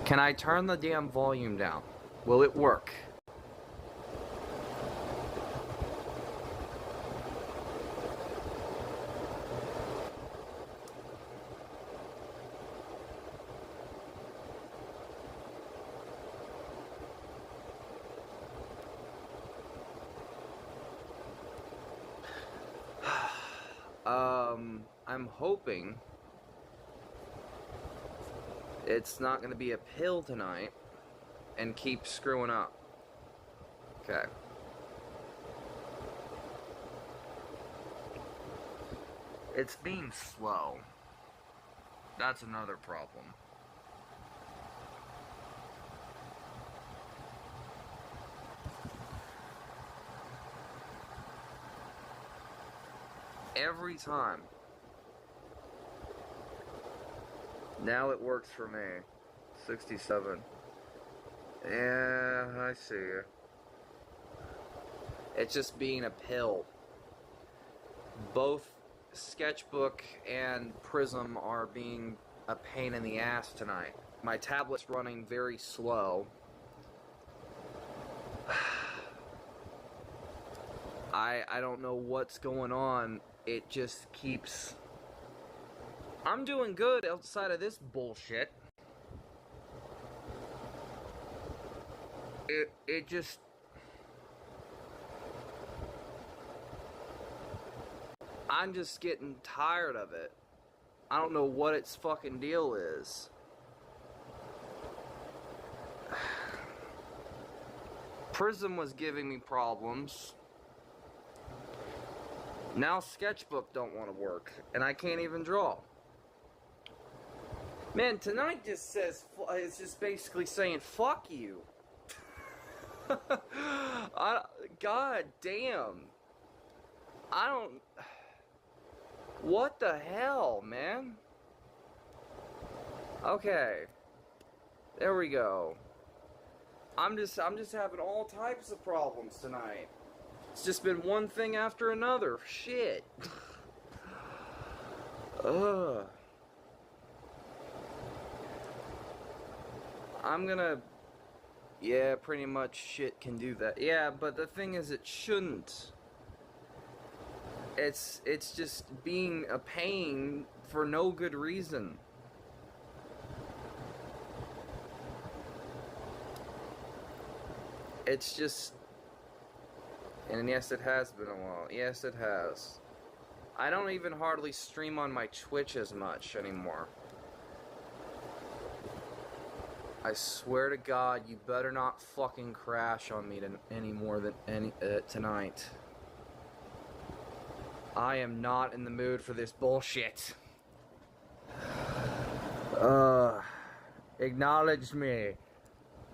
Can I turn the damn volume down? Will it work? I'm hoping it's not going to be a pill tonight and keep screwing up. Okay. It's being slow. That's another problem. Every time. Now it works for me. 67. Yeah, I see. It's just being a pill. Both Sketchbook and Prism are being a pain in the ass tonight. My tablet's running very slow. I don't know what's going on. It just keeps... I'm doing good outside of this bullshit. It just... I'm just getting tired of it. I don't know what its fucking deal is. Prism was giving me problems. Now Sketchbook don't want to work, and I can't even draw. Man, tonight just says, it's just basically saying, fuck you. God damn. I don't... What the hell, man? Okay. There we go. I'm just having all types of problems tonight. It's just been one thing after another. Shit. Ugh. I'm gonna... Yeah, pretty much shit can do that. Yeah, but the thing is, it shouldn't. It's just being a pain for no good reason. It's just... And yes, it has been a while. Yes, it has. I don't even hardly stream on my Twitch as much anymore. I swear to God, you better not fucking crash on me any more than tonight. I am not in the mood for this bullshit. Acknowledge me.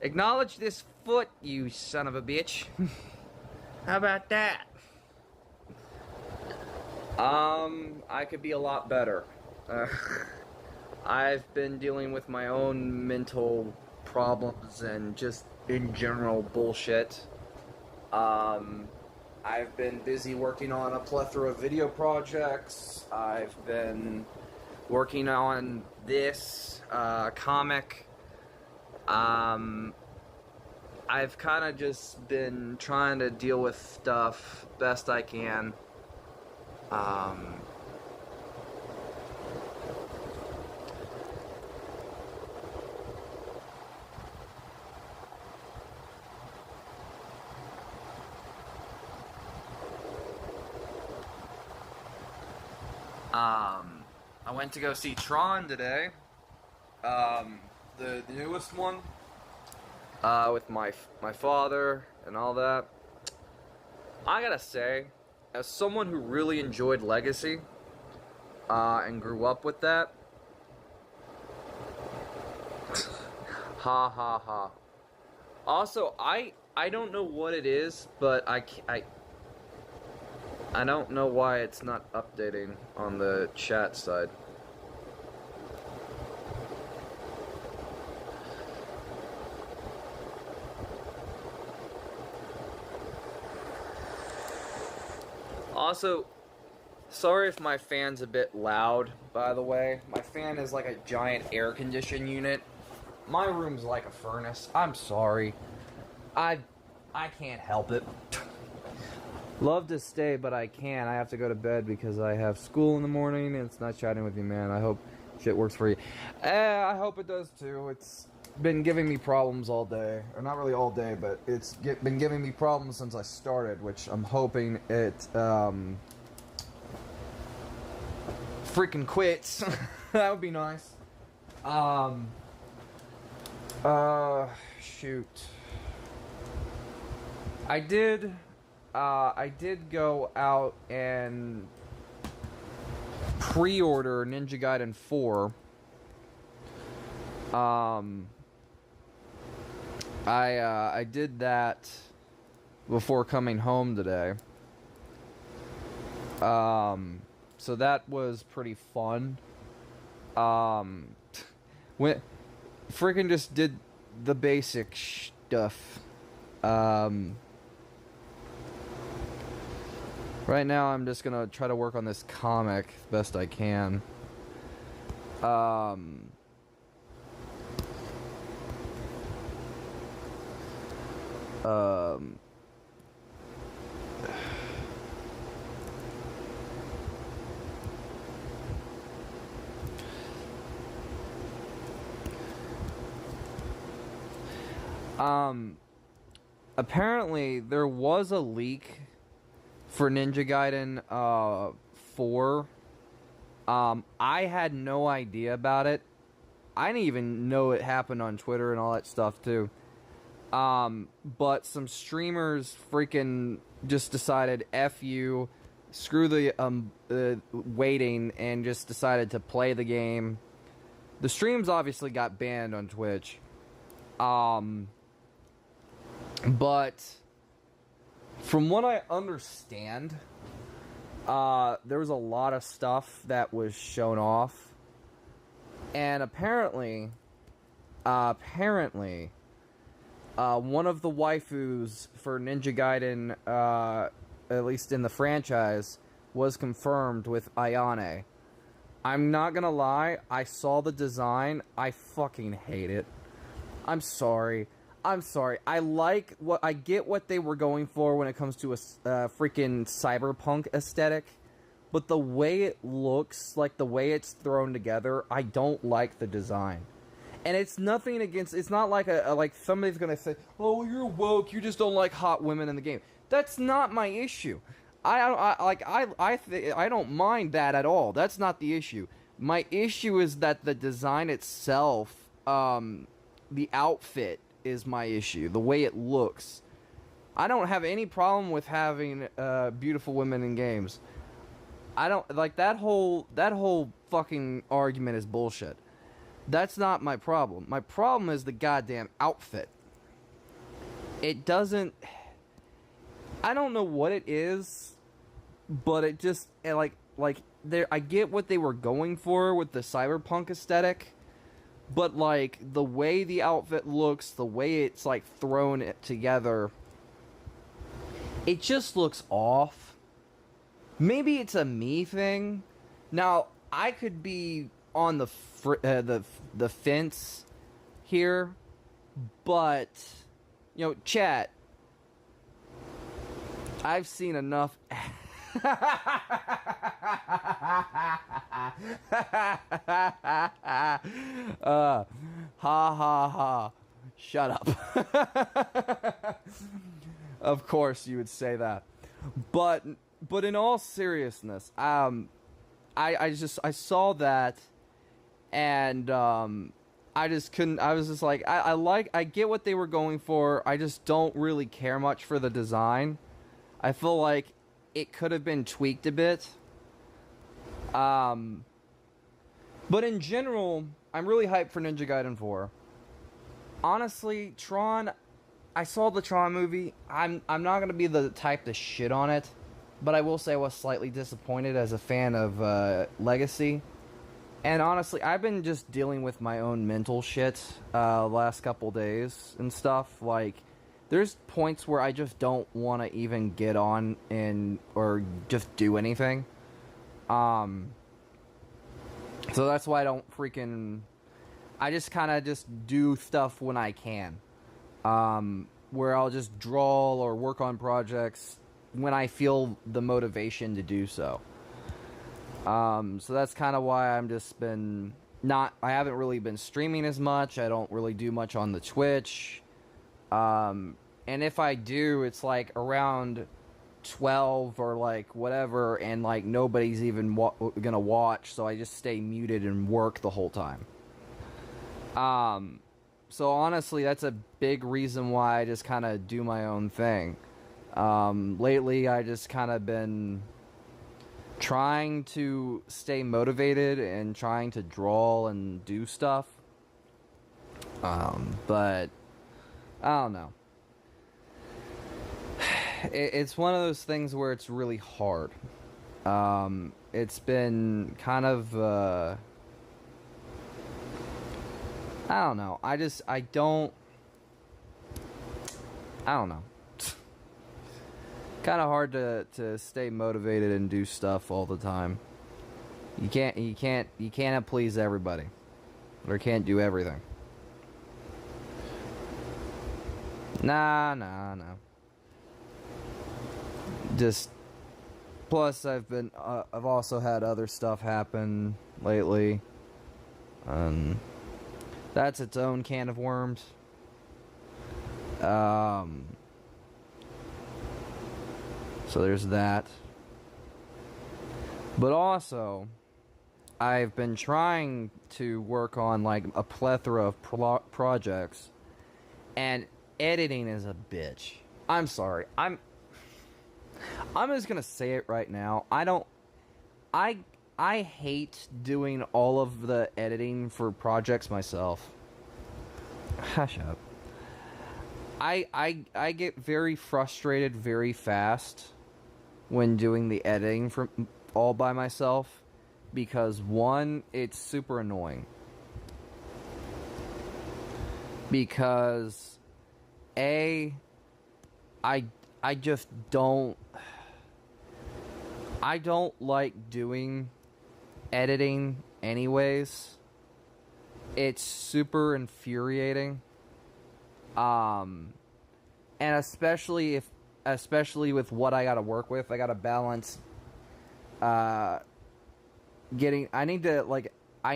Acknowledge this foot, you son of a bitch. How about that? I could be a lot better. I've been dealing with my own mental problems and just in general bullshit. I've been busy working on a plethora of video projects. I've been working on this comic. I've kind of just been trying to deal with stuff best I can. I went to go see Tron today, the newest one, with my father and all that. I gotta say, as someone who really enjoyed Legacy, and grew up with that, ha ha ha. Also, I don't know what it is, but I don't know why it's not updating on the chat side. Also, sorry if my fan's a bit loud, by the way. My fan is like a giant air condition unit. My room's like a furnace. I'm sorry. I can't help it. Love to stay, but I can't. I have to go to bed because I have school in the morning, and it's not chatting with you, man. I hope shit works for you. I hope it does too. It's been giving me problems all day. Or not really all day, but it's been giving me problems since I started, which I'm hoping it freaking quits. That would be nice. Shoot. I did go out and pre-order Ninja Gaiden 4. I did that before coming home today. So that was pretty fun. When freaking just did the basic stuff. Right now, I'm just gonna try to work on this comic the best I can. Apparently, there was a leak for Ninja Gaiden 4. I had no idea about it. I didn't even know it happened on Twitter and all that stuff too. But some streamers freaking just decided F you, screw the waiting, and just decided to play the game. The streams obviously got banned on Twitch. But from what I understand, there was a lot of stuff that was shown off, and apparently, one of the waifus for Ninja Gaiden, at least in the franchise, was confirmed with Ayane. I'm not gonna lie, I saw the design, I fucking hate it. I'm sorry. I get what they were going for when it comes to a freaking cyberpunk aesthetic, but the way it looks, like the way it's thrown together, I don't like the design. And it's nothing against, it's not like like somebody's gonna say, oh, you're woke, you just don't like hot women in the game. That's not my issue. I don't mind that at all. That's not the issue. My issue is that the design itself, the outfit is my issue. The way it looks. I don't have any problem with having beautiful women in games. I don't like that whole fucking argument is bullshit. That's not my problem. My problem is the goddamn outfit. It doesn't, I don't know what it is, but it just like there, I get what they were going for with the cyberpunk aesthetic. But, like, the way the outfit looks, the way it's, like, thrown together, it just looks off. Maybe it's a me thing. Now, I could be on the fence here, but, you know, chat, I've seen enough... ha ha ha. Shut up. Of course you would say that. But in all seriousness, I saw that, and I just couldn't, I was just like, I get what they were going for, I just don't really care much for the design. I feel like it could have been tweaked a bit. But in general, I'm really hyped for Ninja Gaiden 4. Honestly, Tron, I saw the Tron movie. I'm not gonna be the type to shit on it, but I will say I was slightly disappointed as a fan of Legacy. And honestly, I've been just dealing with my own mental shit last couple days and stuff. Like, there's points where I just don't want to even get on or just do anything. So that's why I don't freaking I just kind of just do stuff when I can. Where I'll just draw or work on projects when I feel the motivation to do so. So that's kind of why I'm just been I haven't really been streaming as much. I don't really do much on the Twitch. And if I do, it's like around 12 or like whatever, and like nobody's even gonna watch, so I just stay muted and work the whole time. So honestly, that's a big reason why I just kind of do my own thing. Lately, I just kind of been trying to stay motivated and trying to draw and do stuff. But I don't know. It's one of those things where it's really hard. It's been kind of, I don't know. I don't know. Kind of hard to stay motivated and do stuff all the time. You can't please everybody, or can't do everything. Nah. Just plus I've also had other stuff happen lately, and that's its own can of worms. So there's that. But also, I've been trying to work on like a plethora of projects, and editing is a bitch. I'm sorry. I'm just gonna say it right now. I hate doing all of the editing for projects myself. Hush up. I get very frustrated very fast when doing the editing for all by myself, because one, it's super annoying. Because I just don't like doing editing anyways. It's super infuriating. And especially with what I gotta work with, I gotta balance I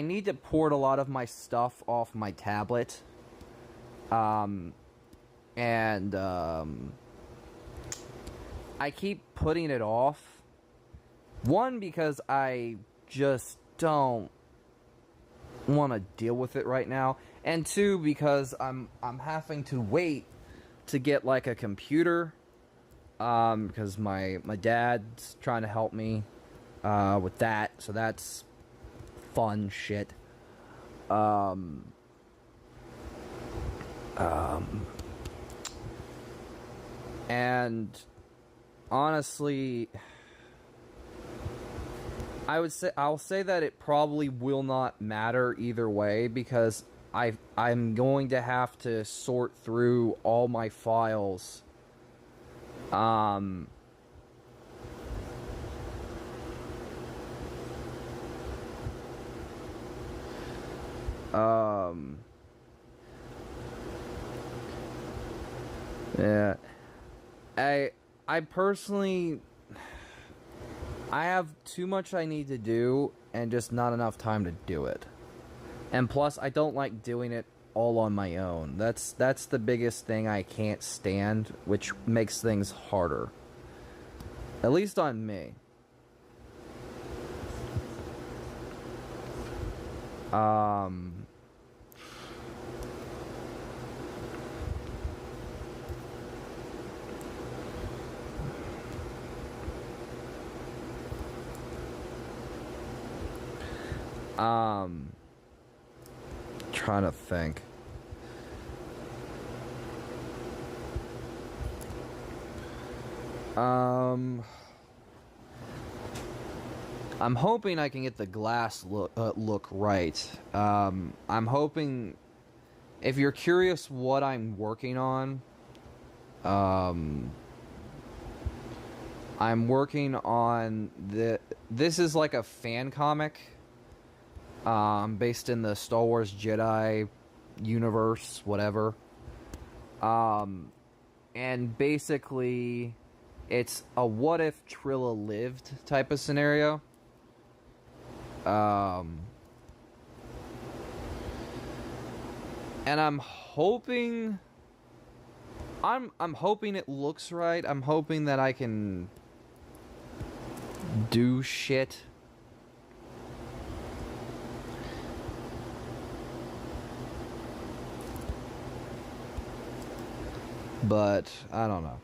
need to port a lot of my stuff off my tablet. I keep putting it off. One, because I just don't want to deal with it right now, and two, because I'm having to wait to get like a computer, because my dad's trying to help me with that, so that's fun shit. And honestly, I'll say that it probably will not matter either way, because I'm going to have to sort through all my files. Yeah. I personally, I have too much I need to do and just not enough time to do it. And plus, I don't like doing it all on my own. That's the biggest thing I can't stand, which makes things harder. At least on me. Trying to think. I'm hoping I can get the glass look right. I'm hoping, if you're curious what I'm working on, I'm working on this is like a fan comic. based in the Star Wars Jedi universe, whatever. And basically, it's a what if Trilla lived type of scenario. And I'm hoping it looks right. I'm hoping that I can do shit. But I don't know.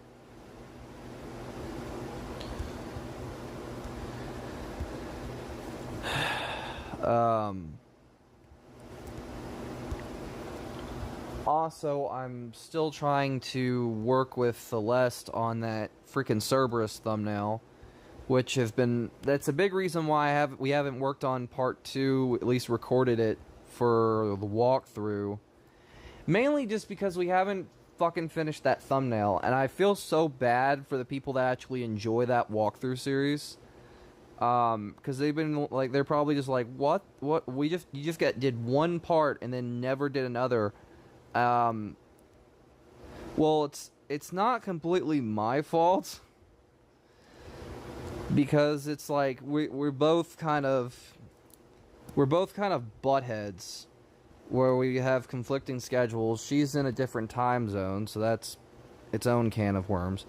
Also, I'm still trying to work with Celeste on that freaking Cerberus thumbnail, which that's a big reason why we haven't worked on part 2, at least recorded it for the walkthrough. Mainly just because we haven't fucking finished that thumbnail, and I feel so bad for the people that actually enjoy that walkthrough series. Because they've been like, they're probably just like, what? You just did one part and then never did another. Well, it's not completely my fault, because it's like we're both kind of buttheads, where we have conflicting schedules. She's in a different time zone, so that's its own can of worms.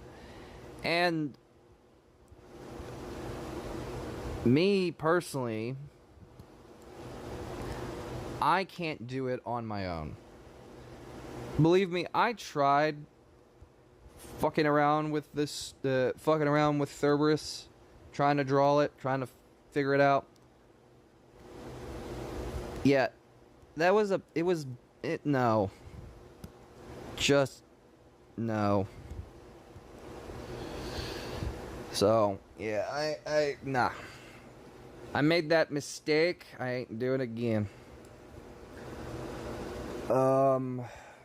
And me personally, I can't do it on my own. Believe me, I tried fucking around with Cerberus, trying to draw it, trying to figure it out. Yeah, no. Just, no. So, yeah, nah. I made that mistake. I ain't doing it again.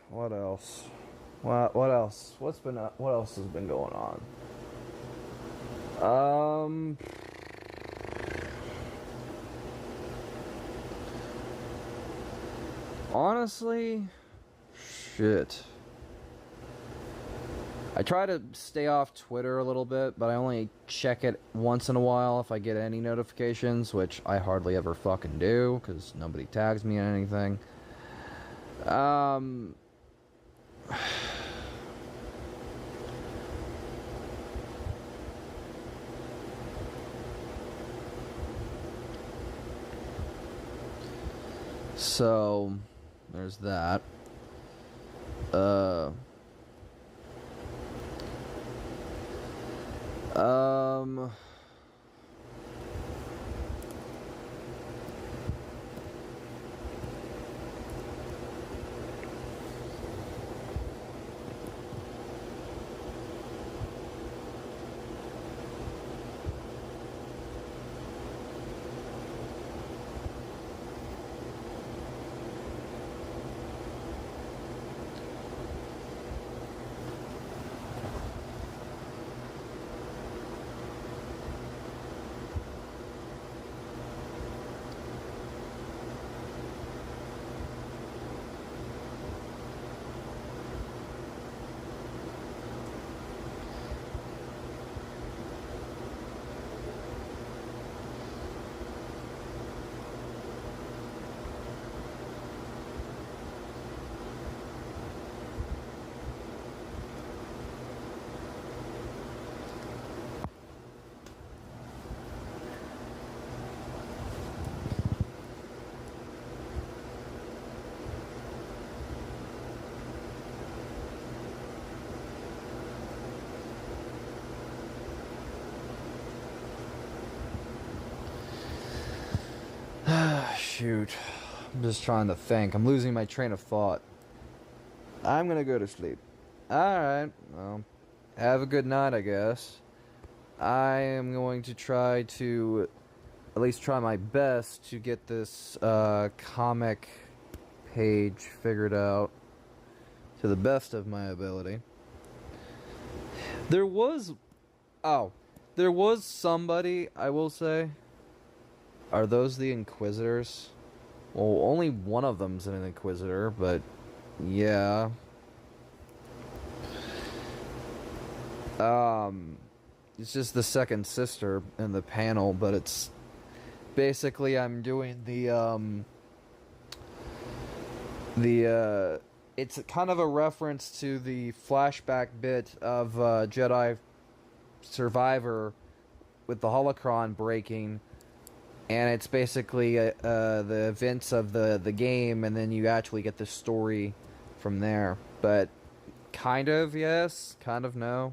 What else? What else? What else has been going on? Honestly, shit. I try to stay off Twitter a little bit, but I only check it once in a while if I get any notifications, which I hardly ever fucking do, because nobody tags me in anything. So, there's that. Shoot. I'm just trying to think. I'm losing my train of thought. I'm gonna go to sleep. Alright. Well, have a good night, I guess. I am going to try to at least try my best to get this comic page figured out to the best of my ability. There was somebody, I will say. Are those the Inquisitors? Well, only one of them's an Inquisitor, but yeah. It's just the second sister in the panel, but it's basically I'm doing it's kind of a reference to the flashback bit of Jedi Survivor with the holocron breaking, and it's basically the events of the game, and then you actually get the story from there. But kind of yes, kind of no.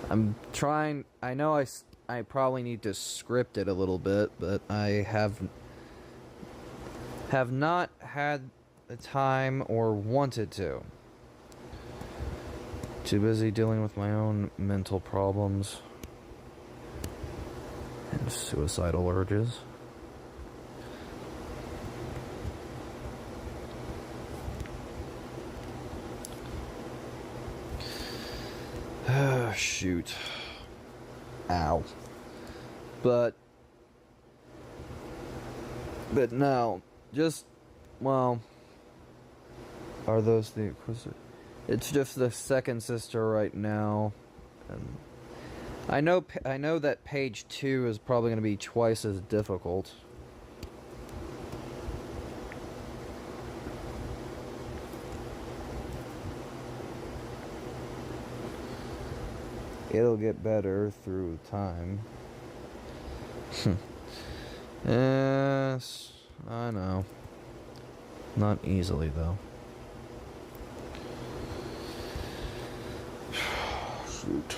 I'm trying. I know I probably need to script it a little bit, but I have not had the time or wanted to. Too busy dealing with my own mental problems and suicidal urges. Shoot. Ow. But no, just, well, are those the Inquisitor? It's just the second sister right now, and I know that page 2 is probably going to be twice as difficult. It'll get better through time. Yes, I know. Not easily, though. Shoot.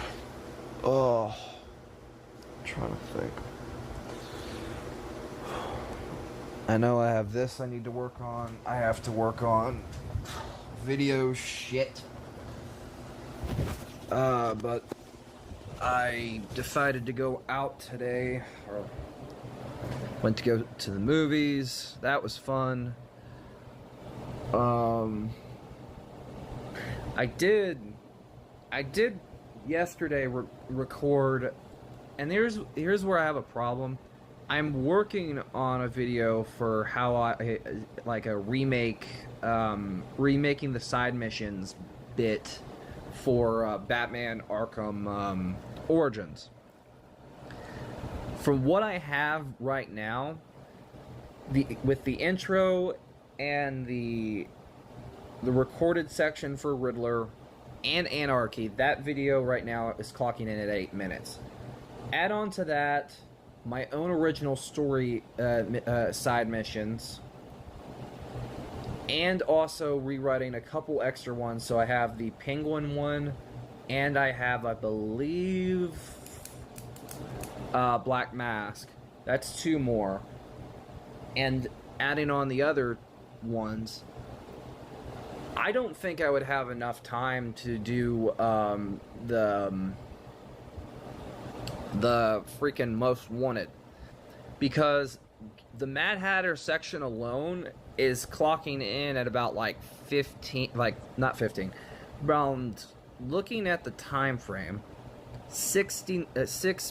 Oh. I'm trying to think. I know I have this I need to work on. I have to work on video shit. But I decided to go out today, or went to go to the movies. That was fun. I did yesterday record, and here's where I have a problem. I'm working on a video for how I like a remake, remaking the side missions bit for Batman Arkham Origins. From what I have right now, with the intro and the recorded section for Riddler and Anarchy, that video right now is clocking in at 8 minutes. Add on to that my own original story side missions, and also rewriting a couple extra ones. So I have the Penguin one, and I have, I believe, Black Mask. That's 2 more. And adding on the other ones, I don't think I would have enough time to do the freaking Most Wanted, because the Mad Hatter section alone is clocking in at about like 15, like not 15, around, looking at the time frame, 6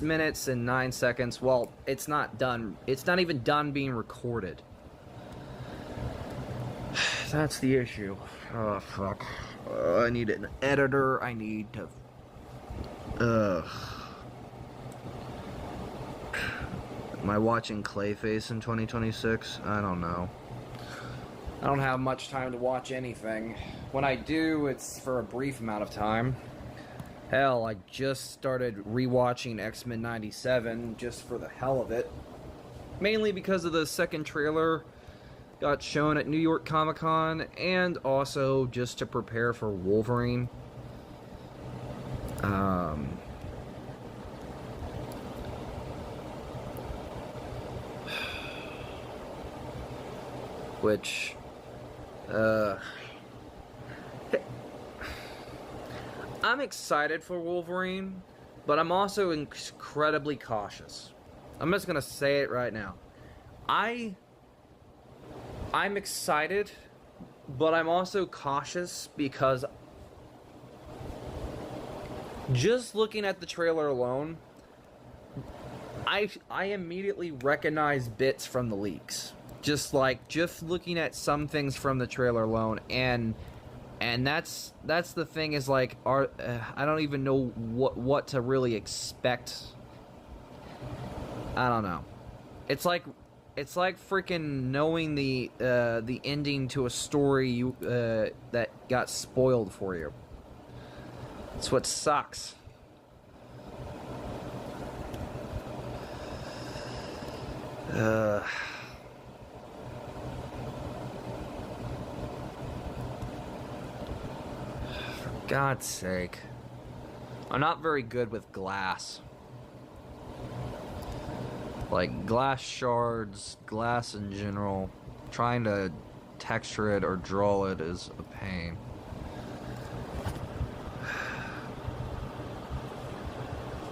minutes and 9 seconds. Well, it's not done. It's not even done being recorded. That's the issue. Oh, fuck. I need an editor. I need to... Am I watching Clayface in 2026? I don't know. I don't have much time to watch anything. When I do, it's for a brief amount of time. Hell, I just started rewatching X-Men 97 just for the hell of it. Mainly because of the second trailer got shown at New York Comic Con, and also just to prepare for Wolverine. Which, I'm excited for Wolverine, but I'm also incredibly cautious. I'm just gonna say it right now. I'm excited, but I'm also cautious because just looking at the trailer alone, I immediately recognize bits from the leaks. Just looking at some things from the trailer alone, and that's the thing is like, I don't even know what to really expect. I don't know. It's like freaking knowing the ending to a story that got spoiled for you. It's what sucks. For God's sake. I'm not very good with glass. Like, glass shards, glass in general, trying to texture it or draw it is a pain.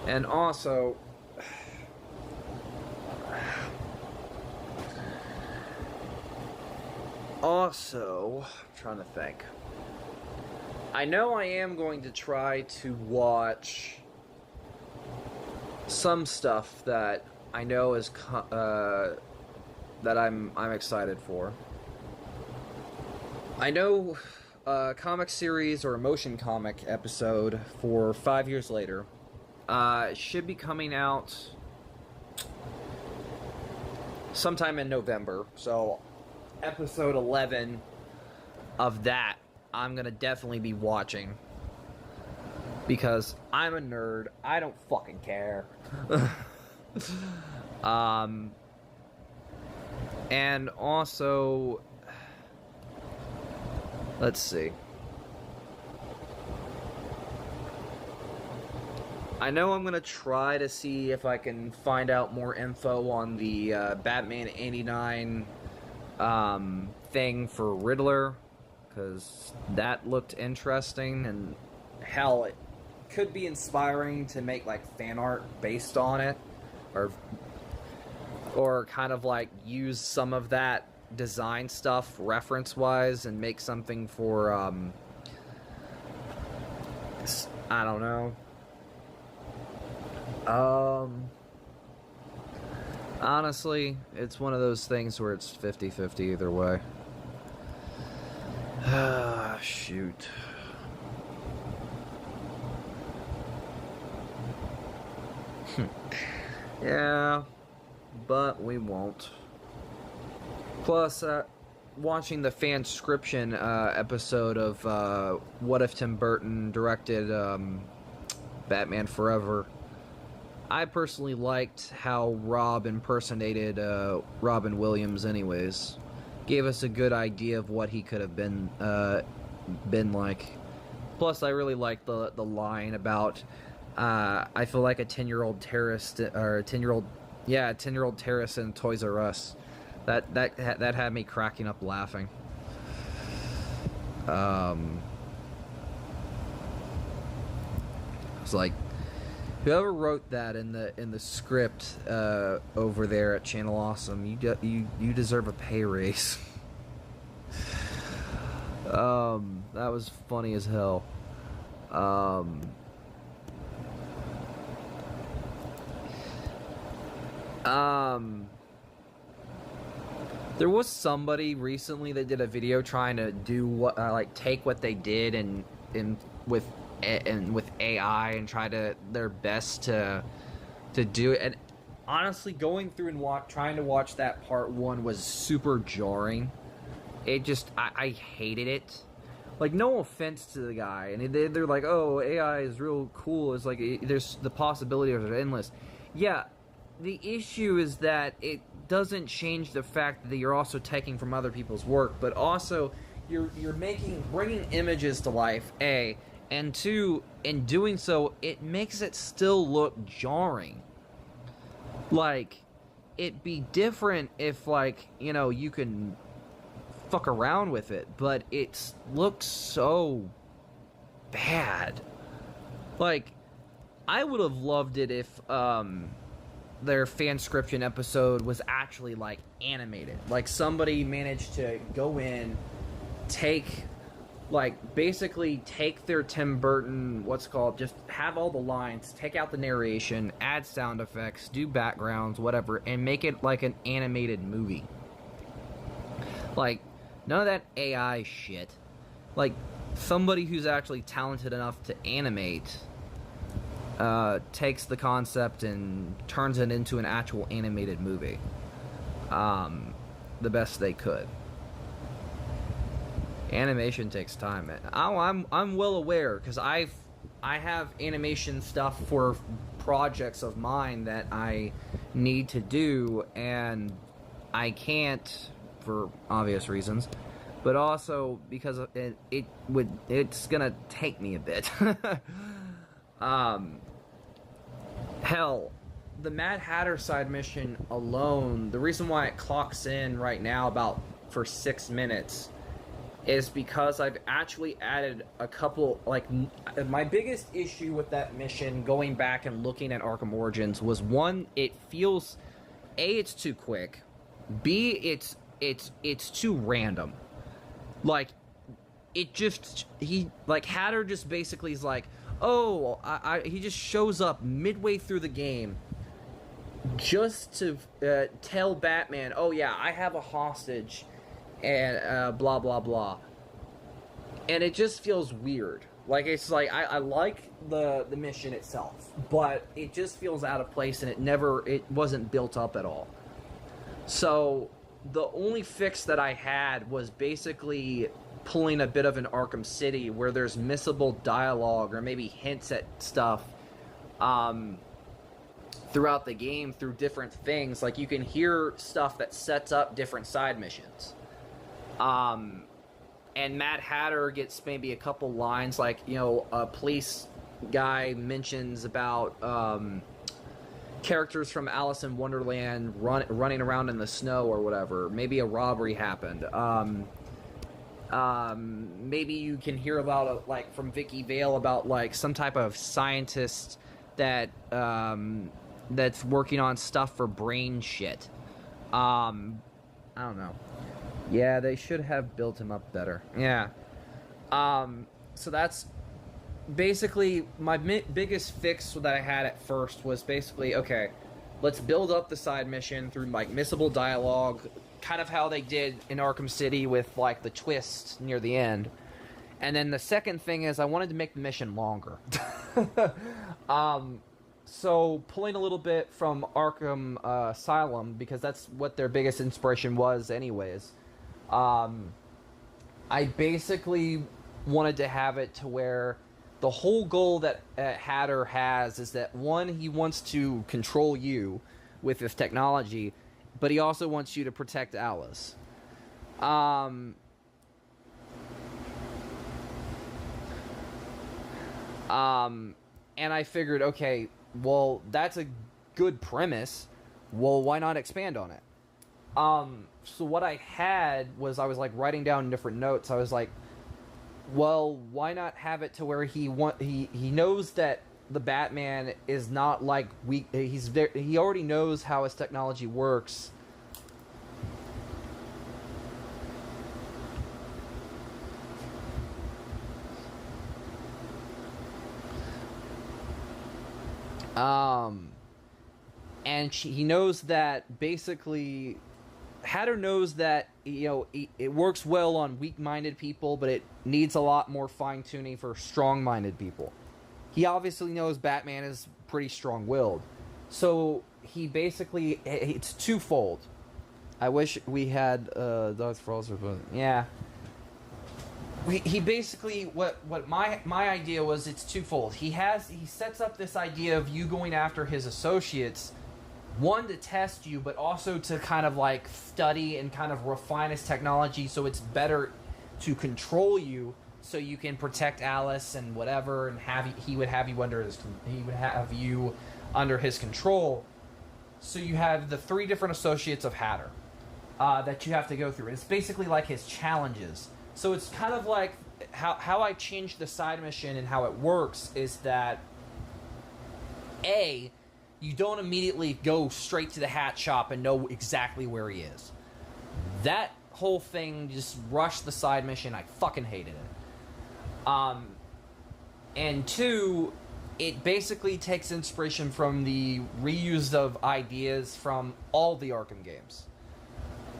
And also, I'm trying to think. I know I am going to try to watch some stuff that I know is that I'm excited for. I know a comic series or a motion comic episode for 5 years later should be coming out sometime in November. So episode 11 of that I'm gonna definitely be watching because I'm a nerd. I don't fucking care. And also, let's see. I know I'm gonna try to see if I can find out more info on the Batman 89 thing for Riddler, because that looked interesting, and hell, it could be inspiring to make like fan art based on it, or kind of like use some of that design stuff reference wise and make something for I don't know. Honestly, it's one of those things where it's 50-50 either way. Shoot. Yeah, but we won't. Plus, watching the fanscription episode of What If Tim Burton directed Batman Forever, I personally liked how Rob impersonated Robin Williams anyways. Gave us a good idea of what he could have been like. Plus, I really liked the line about I feel like a 10-year-old terrorist, or a 10-year-old terrorist in Toys R Us. That had me cracking up laughing. It's like, whoever wrote that in the script over there at Channel Awesome, you deserve a pay raise. That was funny as hell. There was somebody recently that did a video trying to do what like take what they did and with AI and try their best to do it. And honestly, going through and trying to watch that part one was super jarring. It just I hated it. Like, no offense to the guy, and they're like, oh, AI is real cool. It's like there's the possibilities are endless. Yeah, the issue is that it doesn't change the fact that you're also taking from other people's work, but also you're bringing images to life, A, and two, in doing so, it makes it still look jarring. Like, it'd be different if, like, you know, you can fuck around with it, but it looks so bad. Like, I would have loved it if their fanscription episode was actually like animated, like somebody managed to go in, take like, basically take their Tim Burton, just have all the lines, take out the narration, add sound effects, do backgrounds, whatever, and make it like an animated movie. Like, none of that AI shit. Like, somebody who's actually talented enough to animate takes the concept and turns it into an actual animated movie. The best they could. Animation takes time. I'm well aware, because I have animation stuff for projects of mine that I need to do, and I can't for obvious reasons, but also because it's gonna take me a bit. Hell, the Mad Hatter side mission alone, the reason why it clocks in right now for 6 minutes is because I've actually added a couple, like, my biggest issue with that mission, going back and looking at Arkham Origins, was one, it feels, A, it's too quick, B, it's too random. Like, Hatter just basically is like, oh, he just shows up midway through the game just to tell Batman, oh yeah, I have a hostage, and blah blah blah. And it just feels weird. Like, it's like, I like the mission itself, but it just feels out of place, and it wasn't built up at all. So the only fix that I had was basically pulling a bit of an Arkham City where there's missable dialogue or maybe hints at stuff throughout the game through different things. Like, you can hear stuff that sets up different side missions. And Mad Hatter gets maybe a couple lines, like, you know, a police guy mentions about characters from Alice in Wonderland running around in the snow or whatever. Maybe a robbery happened. Maybe you can hear about, like, from Vicky Vale about, like, some type of scientist that that's working on stuff for brain shit. I don't know. Yeah, they should have built him up better. Yeah. So that's basically my biggest fix that I had at first was basically, okay, let's build up the side mission through, like, missable dialogue, kind of how they did in Arkham City with, like, the twist near the end. And then the second thing is I wanted to make the mission longer. So pulling a little bit from Arkham Asylum, because that's what their biggest inspiration was anyways, I basically wanted to have it to where the whole goal that Hatter has is that, one, he wants to control you with this technology, but he also wants you to protect Alice. And I figured, okay, well, that's a good premise. Well, why not expand on it? So what I had was, I was, like, writing down different notes. I was like, well, why not have it to where he knows that the Batman is not, like, weak. He already knows how his technology works. And he knows that basically, Hatter knows that, you know, it works well on weak-minded people, but it needs a lot more fine-tuning for strong-minded people. He obviously knows Batman is pretty strong-willed. So he basically, it's twofold. I wish we had Darth Frozer, but yeah. He basically, what my idea was, it's twofold. He sets up this idea of you going after his associates, one, to test you, but also to kind of, like, study and kind of refine his technology so it's better to control you, so you can protect Alice and whatever, and he would have you under his control. So you have the 3 different associates of Hatter that you have to go through. It's basically like his challenges. So it's kind of like how I changed the side mission and how it works is that, A, you don't immediately go straight to the hat shop and know exactly where he is. That whole thing just rushed the side mission. I fucking hated it. And two, it basically takes inspiration from the reuse of ideas from all the Arkham games.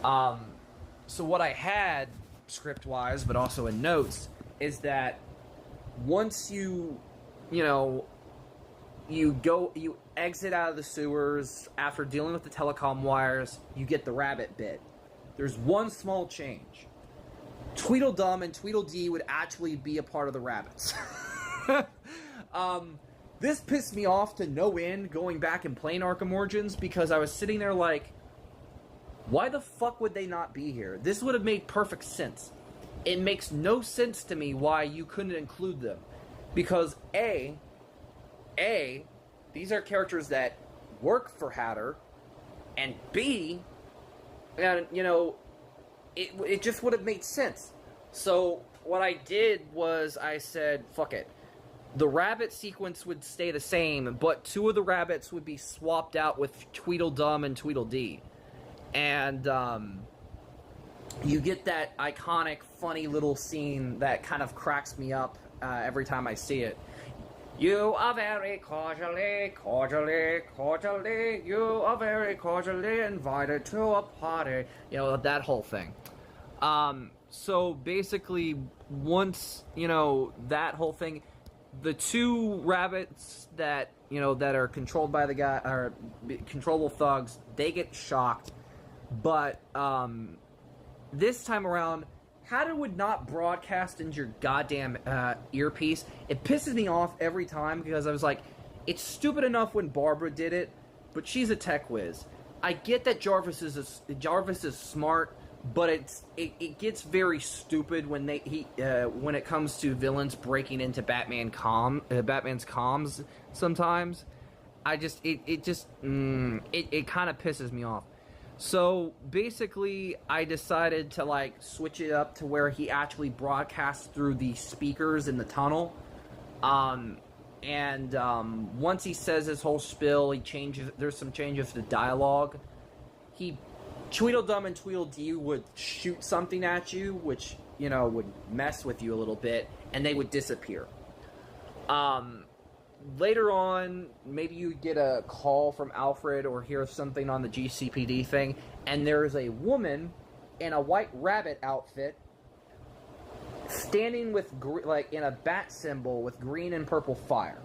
So what I had, script-wise, but also in notes, is that once you exit out of the sewers after dealing with the telecom wires, you get the rabbit bit. There's one small change. Tweedledum and Tweedledee would actually be a part of the rabbits. This pissed me off to no end going back and playing Arkham Origins, because I was sitting there like, why the fuck would they not be here? This would have made perfect sense. It makes no sense to me why you couldn't include them. Because A, these are characters that work for Hatter, and B, it just would have made sense. So what I did was I said, fuck it. The rabbit sequence would stay the same, but two of the rabbits would be swapped out with Tweedledum and Tweedledee. And you get that iconic, funny little scene that kind of cracks me up every time I see it. You are very cordially, you are very cordially invited to a party. You know, that whole thing. So basically, once, that whole thing, the two rabbits that, that are controlled by the guy, or controllable thugs, they get shocked. But, this time around, Hatter would not broadcast into your goddamn earpiece. It pisses me off every time, because I was like, it's stupid enough when Barbara did it, but she's a tech whiz. I get that Jarvis is smart, but it gets very stupid when when it comes to villains breaking into Batman's comms sometimes. It kind of pisses me off. So basically, I decided to switch it up to where he actually broadcasts through the speakers in the tunnel. Once he says his whole spiel, there's some changes to dialogue. Tweedledum and Tweedledee would shoot something at you, which, would mess with you a little bit, and they would disappear. Later on, maybe you get a call from Alfred or hear something on the GCPD thing, and there's a woman in a white rabbit outfit standing with, in a bat symbol with green and purple fire.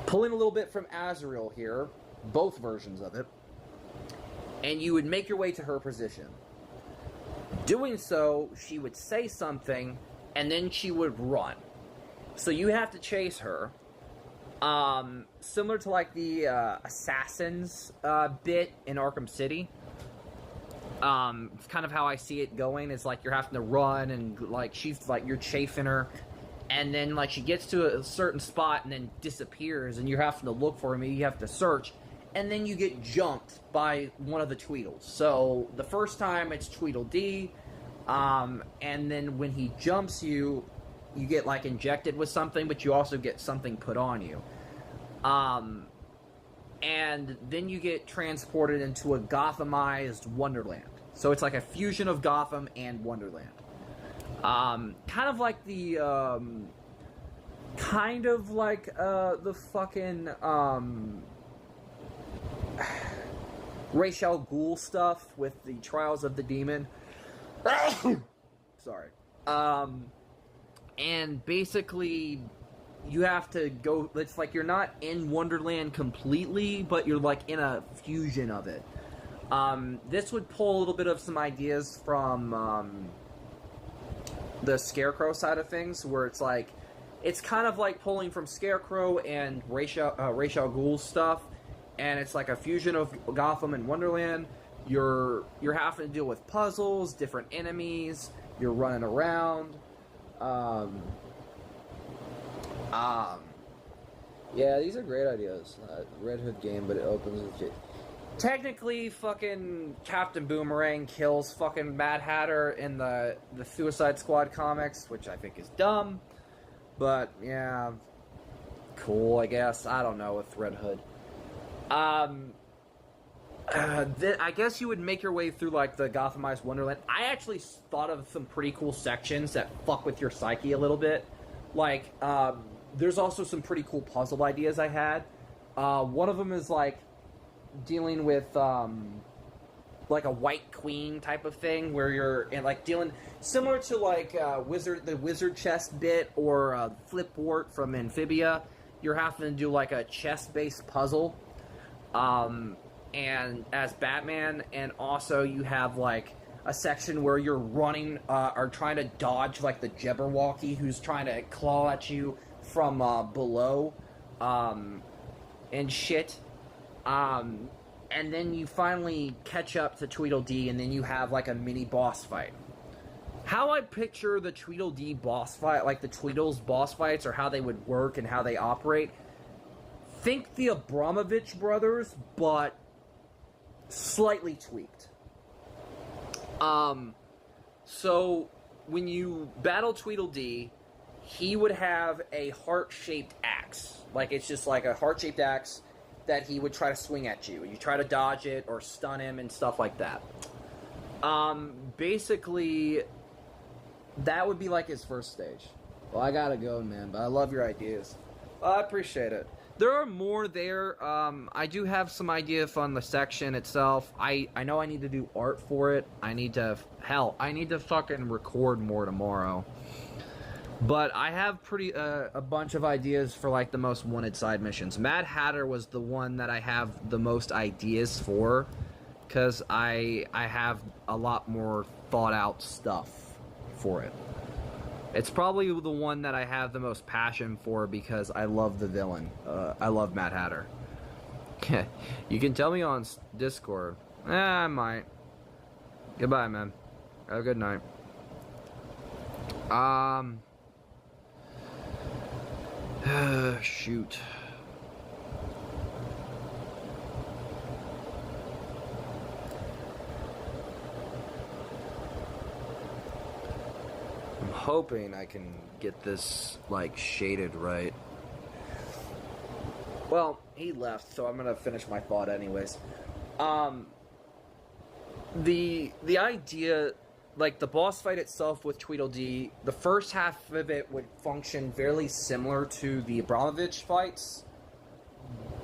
Pulling a little bit from Azrael here, both versions of it, and you would make your way to her position. Doing so, she would say something, and then she would run. So you have to chase her. Similar to the Assassins bit in Arkham City. It's kind of how I see it going. It's you're having to run, and she's you're chafing her, and then she gets to a certain spot and then disappears, and you're having to look for her. Maybe you have to search, and then you get jumped by one of the Tweedles. So the first time it's Tweedledee, and then when he jumps you, you get injected with something, but you also get something put on you. And then you get transported into a Gothamized Wonderland. So it's a fusion of Gotham and Wonderland. Kind of like the fucking Ra's al Ghul stuff with the Trials of the Demon. Sorry. And basically, you have to go, it's you're not in Wonderland completely, but you're in a fusion of it. This would pull a little bit of some ideas from the Scarecrow side of things, where it's kind of pulling from Scarecrow and Ra's al Ghul stuff, and it's a fusion of Gotham and Wonderland. You're having to deal with puzzles, different enemies, you're running around. Yeah, these are great ideas. Red Hood game, but it opens with technically, fucking Captain Boomerang kills fucking Mad Hatter in the Suicide Squad comics, which I think is dumb. But, yeah, cool, I guess. I don't know with Red Hood. I guess you would make your way through like the Gothamized Wonderland. I actually thought of some pretty cool sections that fuck with your psyche a little bit. Like, there's also some pretty cool puzzle ideas I had. One of them is like dealing with like a white queen type of thing, where you're in, like, dealing similar to like the wizard chest bit or Flipwort from Amphibia. You're having to do like a chest-based puzzle. And as Batman, and also you have like a section where you're running or trying to dodge like the Jabberwocky who's trying to claw at you from below and shit. And then you finally catch up to Tweedledee, and then you have like a mini boss fight. How I picture the Tweedledee boss fight, like the Tweedle's boss fights, or how they would work and how they operate. Think the Abramovich brothers, but slightly tweaked. So when you battle Tweedledee, he would have a heart-shaped axe. Like, it's just like a heart-shaped axe that he would try to swing at you. You try to dodge it or stun him and stuff like that. Basically, that would be like his first stage. Well, I gotta go, man, but I love your ideas. I appreciate it. There are more there. I do have some ideas on the section itself. I know I need to do art for it. I need to fucking record more tomorrow. But I have a bunch of ideas for like the most wanted side missions. Mad Hatter was the one that I have the most ideas for, because I have a lot more thought out stuff for it. It's probably the one that I have the most passion for, because I love the villain. I love Mad Hatter. You can tell me on Discord. I might. Goodbye, man. Have a good night. Shoot. I'm hoping I can get this, like, shaded right. Well, he left, so I'm gonna finish my thought anyways. The idea, like, the boss fight itself with Tweedledee, the first half of it would function fairly similar to the Abramovich fights,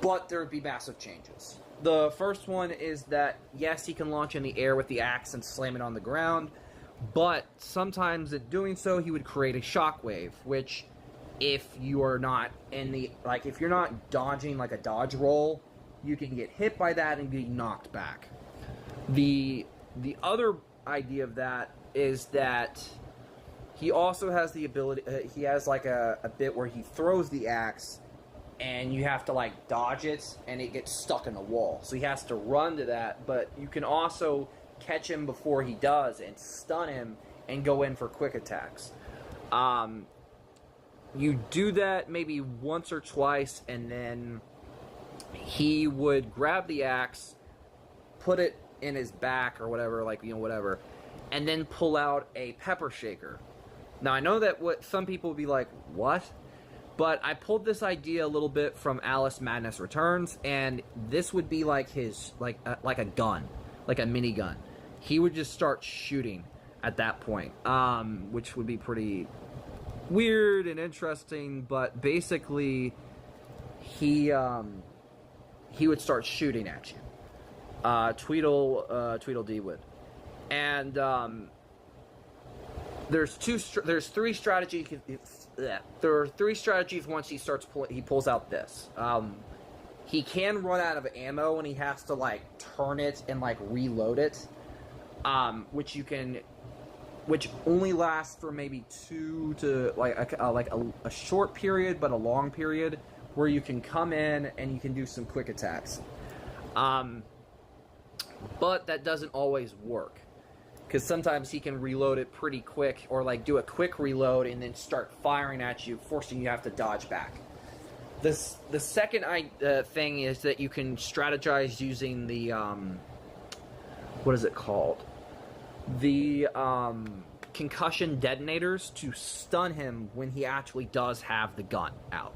but there would be massive changes. The first one is that, yes, he can launch in the air with the axe and slam it on the ground, but sometimes in doing so, he would create a shockwave, which, if you're not in the, like, if you're not dodging, like, a dodge roll, you can get hit by that and be knocked back. The other idea of that is that he also has the ability, he has like a bit where he throws the axe and you have to like dodge it and it gets stuck in the wall, so he has to run to that, but you can also catch him before he does and stun him and go in for quick attacks. You do that maybe once or twice, and then he would grab the axe, put it in his back or whatever, like, you know, whatever, and then pull out a pepper shaker. Now, I know that what some people would be like, what? But I pulled this idea a little bit from Alice Madness Returns, and this would be like his, like a gun, like a minigun. He would just start shooting at that point, which would be pretty weird and interesting, but basically, he would start shooting at you. Tweedledee would. And there's three strategies. There are three strategies once he pulls out this. He can run out of ammo and he has to like turn it and like reload it, which only lasts for maybe 2 to like a short period, but a long period where you can come in and you can do some quick attacks. But that doesn't always work, because sometimes he can reload it pretty quick, or like do a quick reload and then start firing at you, forcing you to have to dodge back. The second thing is that you can strategize using the what is it called? The concussion detonators to stun him when he actually does have the gun out.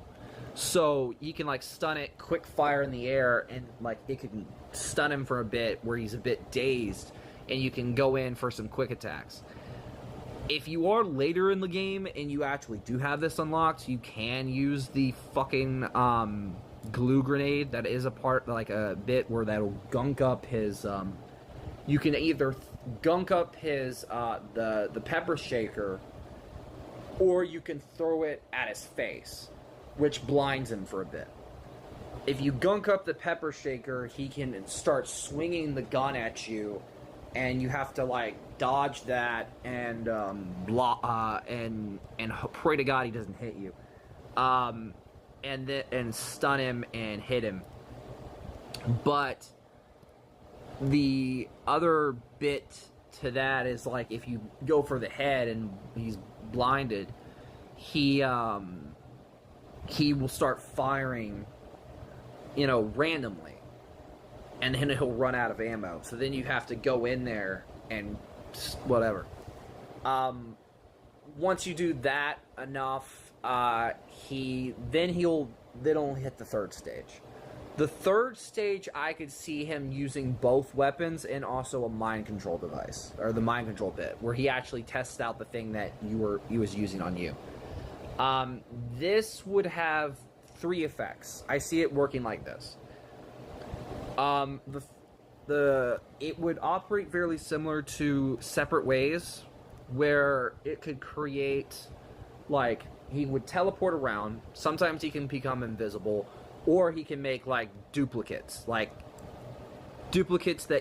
So you can like stun it, quick fire in the air, and like it can stun him for a bit where he's a bit dazed, and you can go in for some quick attacks. If you are later in the game and you actually do have this unlocked, you can use the fucking glue grenade. That is a part, like a bit where that'll gunk up his. You can either gunk up his the pepper shaker, or you can throw it at his face, which blinds him for a bit. If you gunk up the pepper shaker, he can start swinging the gun at you, and you have to like dodge that and pray to God he doesn't hit you, and stun him and hit him. But the other bit to that is like if you go for the head and he's blinded, he will start firing, you know, randomly, and then he'll run out of ammo. So then you have to go in there and whatever. Once you do that enough, he'll hit the third stage. The third stage, I could see him using both weapons and also a mind control device, or the mind control bit, where he actually tests out the thing that he was using on you. This would have 3 effects. I see it working like this. It would operate fairly similar to Separate Ways, where it could create, like, he would teleport around. Sometimes he can become invisible, or he can make like duplicates that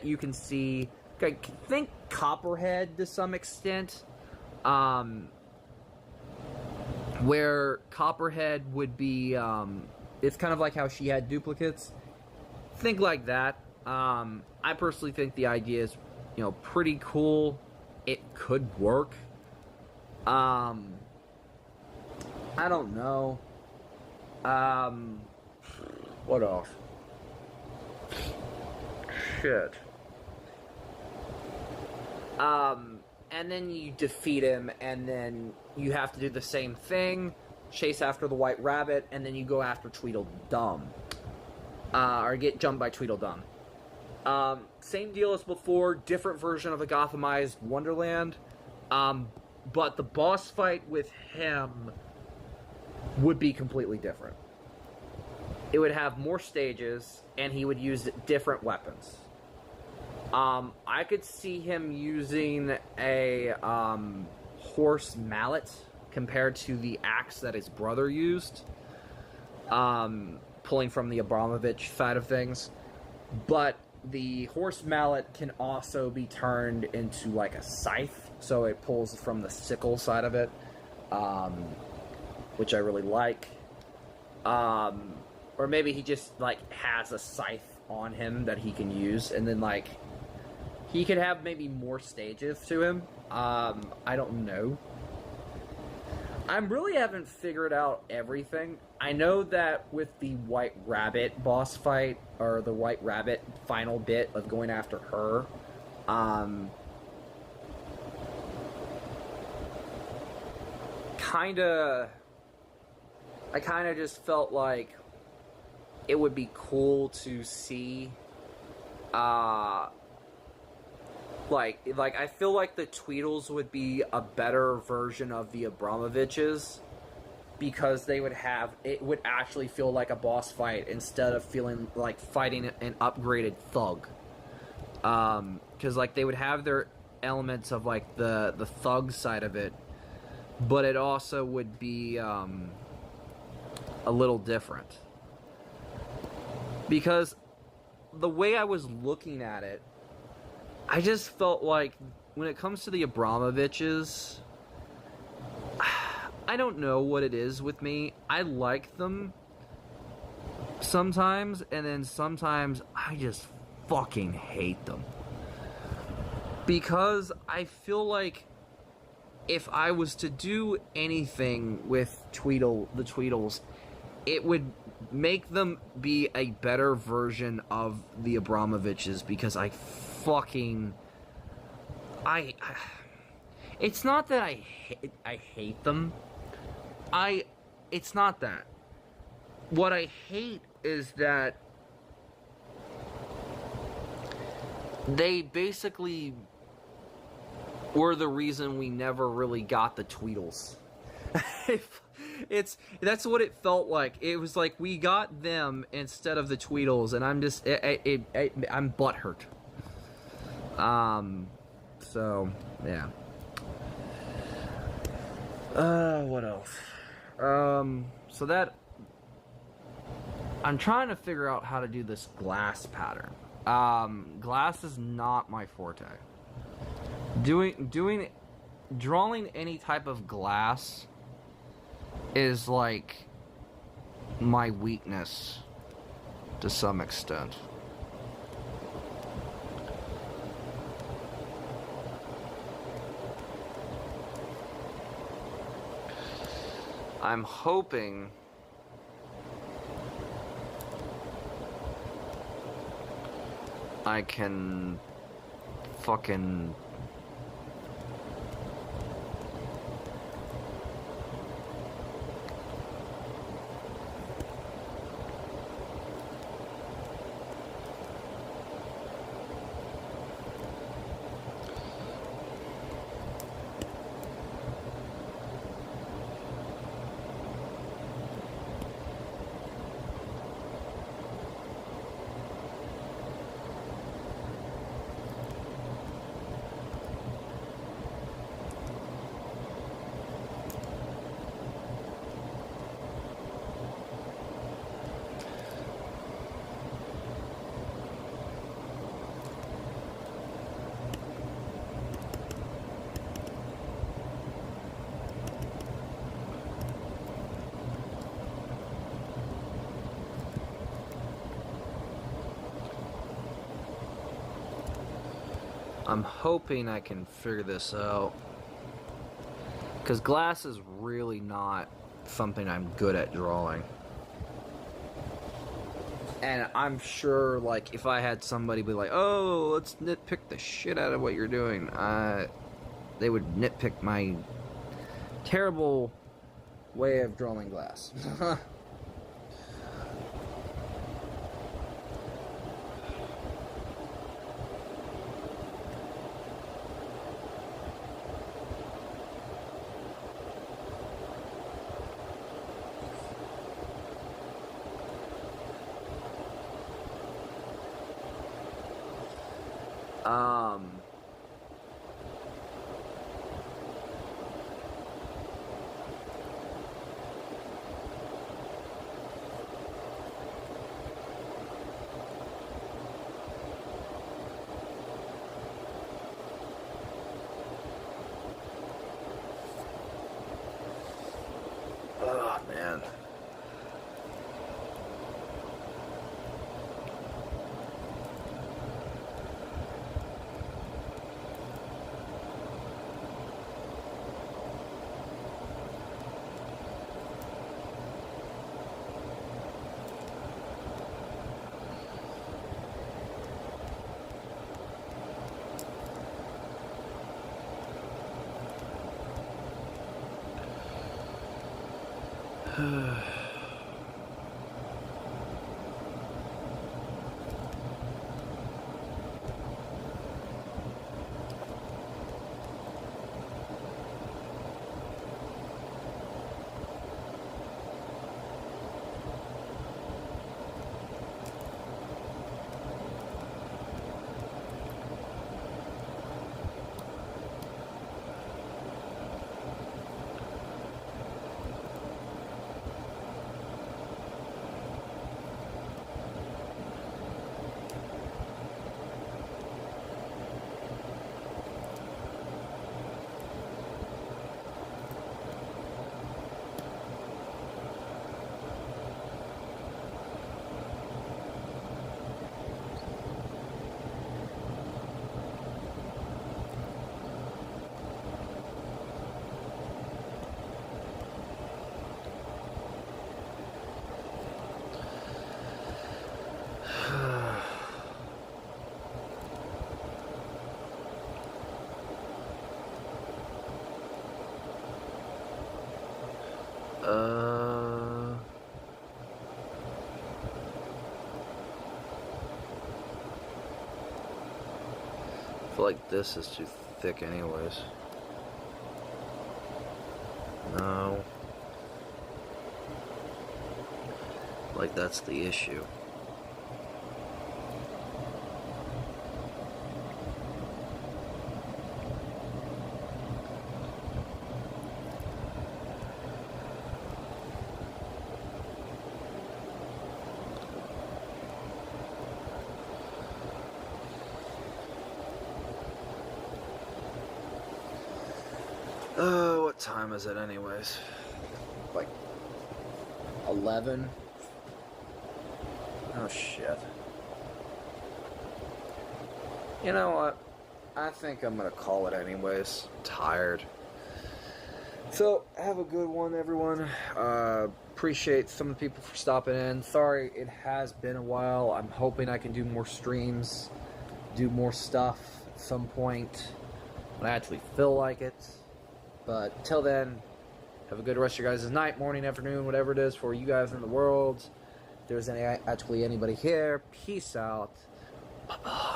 you can see. I think Copperhead to some extent, where Copperhead would be. It's kind of like how she had duplicates. Think like that. I personally think the idea is, you know, pretty cool. It could work. I don't know. What else? Shit. And then you defeat him, and then you have to do the same thing, chase after the White Rabbit, and then you go after Tweedledum. Or get jumped by Tweedledum. Same deal as before, different version of a Gothamized Wonderland. But the boss fight with him would be completely different. It would have more stages, and he would use different weapons. I could see him using a horse mallet compared to the axe that his brother used, pulling from the Abramovich side of things. But the horse mallet can also be turned into like a scythe, so it pulls from the sickle side of it, which I really like. Or maybe he just, like, has a scythe on him that he can use, and then, like, he could have maybe more stages to him. I don't know. I really haven't figured out everything. I know that with the White Rabbit boss fight, or the White Rabbit final bit of going after her, I kind of just felt like it would be cool to see, like I feel like the Tweedles would be a better version of the Abramoviches, because they would have, it would actually feel like a boss fight instead of feeling like fighting an upgraded thug. Because like they would have their elements of like the thug side of it, but it also would be a little different. Because the way I was looking at it, I just felt like when it comes to the Abramoviches, I don't know what it is with me. I like them sometimes, and then sometimes I just fucking hate them. Because I feel like if I was to do anything with the Tweedles, it would make them be a better version of the Abramoviches, because it's not that I hate them. It's not that. what I hate is that they basically were the reason we never really got the Tweedles. That's what it felt like. It was like we got them instead of the Tweedles, and I'm just I'm butthurt. So yeah. What else? So that I'm trying to figure out how to do this glass pattern. Glass is not my forte. Drawing any type of glass is like my weakness to some extent. I'm hoping I can fucking I'm hoping I can figure this out, because glass is really not something I'm good at drawing. And I'm sure, like, if I had somebody be like, oh, let's nitpick the shit out of what you're doing, they would nitpick my terrible way of drawing glass. Oh, man. I feel like this is too thick anyways. No. Like that's the issue. What time is it anyways? Like 11? Oh shit. You know what? I think I'm gonna call it anyways. I'm tired. So, have a good one, everyone. Appreciate some of the people for stopping in. Sorry, it has been a while. I'm hoping I can do more streams, do more stuff at some point when I actually feel like it. But till then, have a good rest of your guys' night, morning, afternoon, whatever it is for you guys in the world. If there's actually anybody here, peace out. Bye-bye.